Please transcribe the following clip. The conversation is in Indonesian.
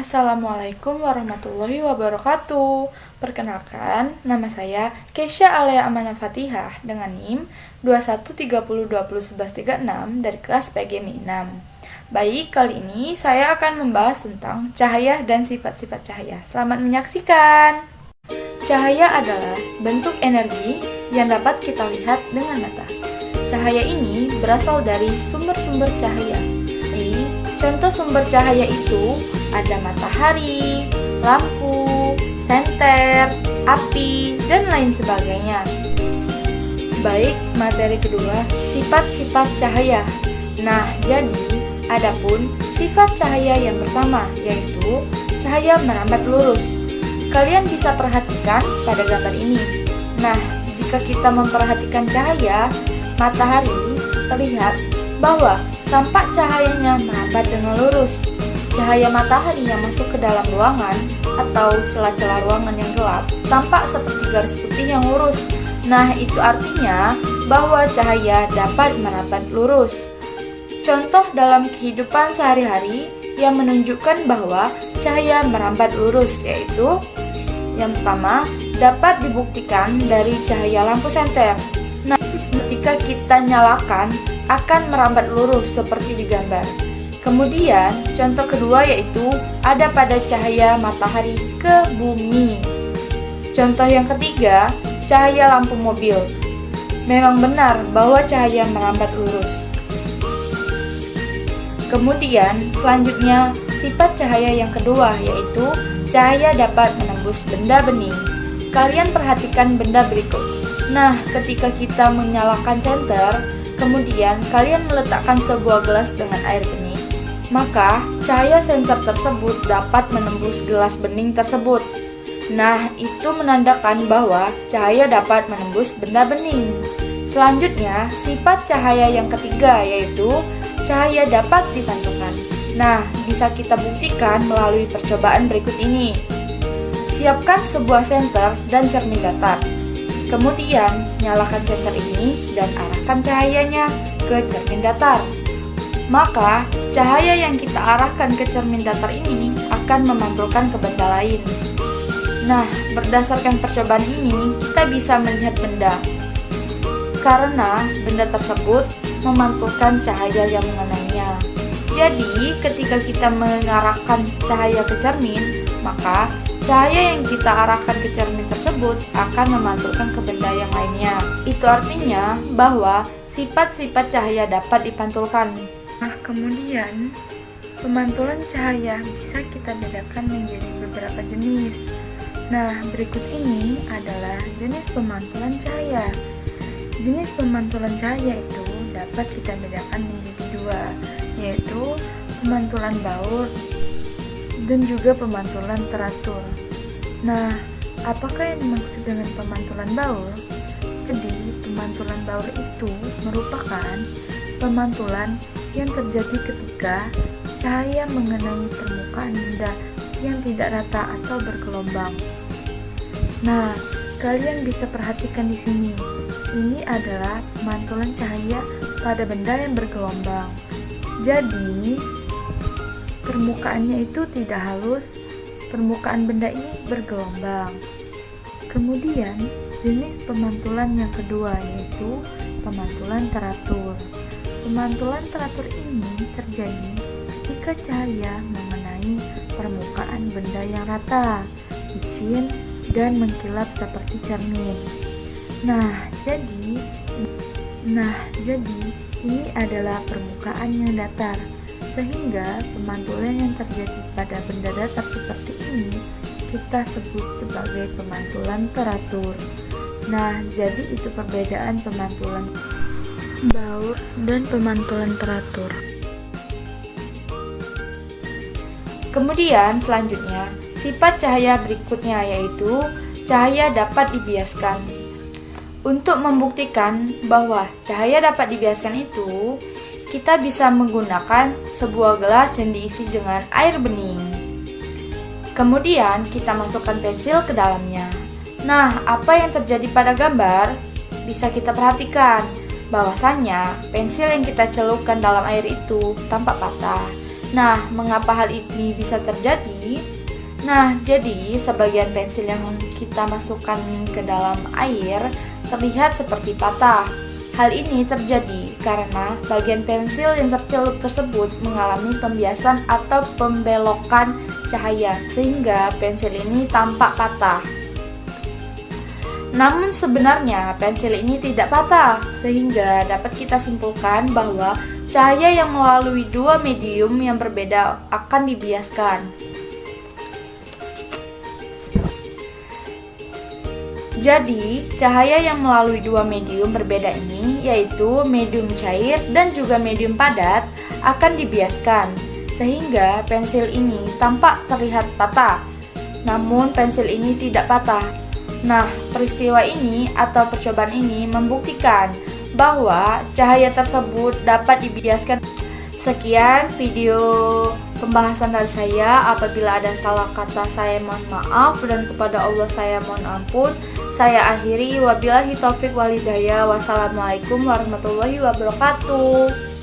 Assalamualaikum warahmatullahi wabarakatuh. Perkenalkan, nama saya Keisha Alea Amanah Fatihah dengan NIM 2130201136 dari kelas PGMI 6. Baik, kali ini saya akan membahas tentang cahaya dan sifat-sifat cahaya. Selamat menyaksikan. Cahaya adalah bentuk energi yang dapat kita lihat dengan mata. Cahaya ini berasal dari sumber-sumber cahaya. Contoh sumber cahaya itu ada matahari, lampu, senter, api, dan lain sebagainya. Baik, materi kedua, sifat-sifat cahaya. Nah, jadi adapun sifat cahaya yang pertama, yaitu cahaya merambat lurus. Kalian bisa perhatikan pada gambar ini. Nah, jika kita memperhatikan cahaya matahari, terlihat bahwa tampak cahayanya merambat dengan lurus. Cahaya matahari yang masuk ke dalam ruangan atau celah-celah ruangan yang gelap tampak seperti garis putih yang lurus. Nah, itu artinya bahwa cahaya dapat merambat lurus. Contoh dalam kehidupan sehari-hari yang menunjukkan bahwa cahaya merambat lurus yaitu yang pertama, dapat dibuktikan dari cahaya lampu senter. Nah, ketika kita nyalakan akan merambat lurus seperti di gambar. Kemudian, contoh kedua yaitu ada pada cahaya matahari ke bumi. Contoh yang ketiga, cahaya lampu mobil. Memang benar bahwa cahaya merambat lurus. Kemudian, selanjutnya, sifat cahaya yang kedua yaitu cahaya dapat menembus benda bening. Kalian perhatikan benda berikut. Nah, ketika kita menyalakan senter, kemudian kalian meletakkan sebuah gelas dengan air bening, maka cahaya senter tersebut dapat menembus gelas bening tersebut. Nah, itu menandakan bahwa cahaya dapat menembus benda bening. Selanjutnya, sifat cahaya yang ketiga yaitu cahaya dapat dipantulkan. Nah, bisa kita buktikan melalui percobaan berikut ini. Siapkan sebuah senter dan cermin datar. Kemudian, nyalakan senter ini dan arahkan cahayanya ke cermin datar. Maka, cahaya yang kita arahkan ke cermin datar ini akan memantulkan ke benda lain. Nah, berdasarkan percobaan ini, kita bisa melihat benda. Karena benda tersebut memantulkan cahaya yang mengenainya. Jadi, ketika kita mengarahkan cahaya ke cermin, maka cahaya yang kita arahkan ke cermin tersebut akan memantulkan ke benda yang lainnya. Itu artinya bahwa sifat-sifat cahaya dapat dipantulkan. Nah, kemudian pemantulan cahaya bisa kita bedakan menjadi beberapa jenis. Nah, berikut ini adalah jenis pemantulan cahaya. Jenis pemantulan cahaya itu dapat kita bedakan menjadi dua, yaitu pemantulan baur dan juga pemantulan teratur. Nah, apakah yang dimaksud dengan pemantulan baur? Jadi, pemantulan baur itu merupakan pemantulan yang terjadi ketika cahaya mengenai permukaan benda yang tidak rata atau bergelombang. Nah, kalian bisa perhatikan di sini. Ini adalah pemantulan cahaya pada benda yang bergelombang. Jadi, permukaannya itu tidak halus, permukaan benda ini bergelombang. Kemudian, jenis pemantulan yang kedua yaitu pemantulan teratur. Pemantulan teratur ini terjadi ketika cahaya mengenai permukaan benda yang rata, licin, dan mengkilap seperti cermin. Nah, jadi ini adalah permukaan yang datar. Sehingga pemantulan yang terjadi pada benda datar seperti ini kita sebut sebagai pemantulan teratur. Nah, jadi itu perbedaan pemantulan baur dan pemantulan teratur. Kemudian selanjutnya, sifat cahaya berikutnya yaitu cahaya dapat dibiaskan. Untuk membuktikan bahwa cahaya dapat dibiaskan itu, kita bisa menggunakan sebuah gelas yang diisi dengan air bening. Kemudian kita masukkan pensil ke dalamnya. Nah, apa yang terjadi pada gambar? Bisa kita perhatikan bahwasannya pensil yang kita celupkan dalam air itu tampak patah. Nah, mengapa hal ini bisa terjadi? Nah, jadi sebagian pensil yang kita masukkan ke dalam air terlihat seperti patah. Hal ini terjadi karena bagian pensil yang tercelup tersebut mengalami pembiasan atau pembelokan cahaya, sehingga pensil ini tampak patah. Namun sebenarnya pensil ini tidak patah, sehingga dapat kita simpulkan bahwa cahaya yang melalui dua medium yang berbeda akan dibiaskan. Jadi, cahaya yang melalui dua medium berbeda ini, yaitu medium cair dan juga medium padat, akan dibiaskan, sehingga pensil ini tampak terlihat patah. Namun, pensil ini tidak patah. Nah, peristiwa ini atau percobaan ini membuktikan bahwa cahaya tersebut dapat dibiaskan. Sekian video pembahasan dari saya. Apabila ada salah kata, saya mohon maaf, dan kepada Allah saya mohon ampun. Saya akhiri, wabillahi taufik walhidayah. Wassalamualaikum warahmatullahi wabarakatuh.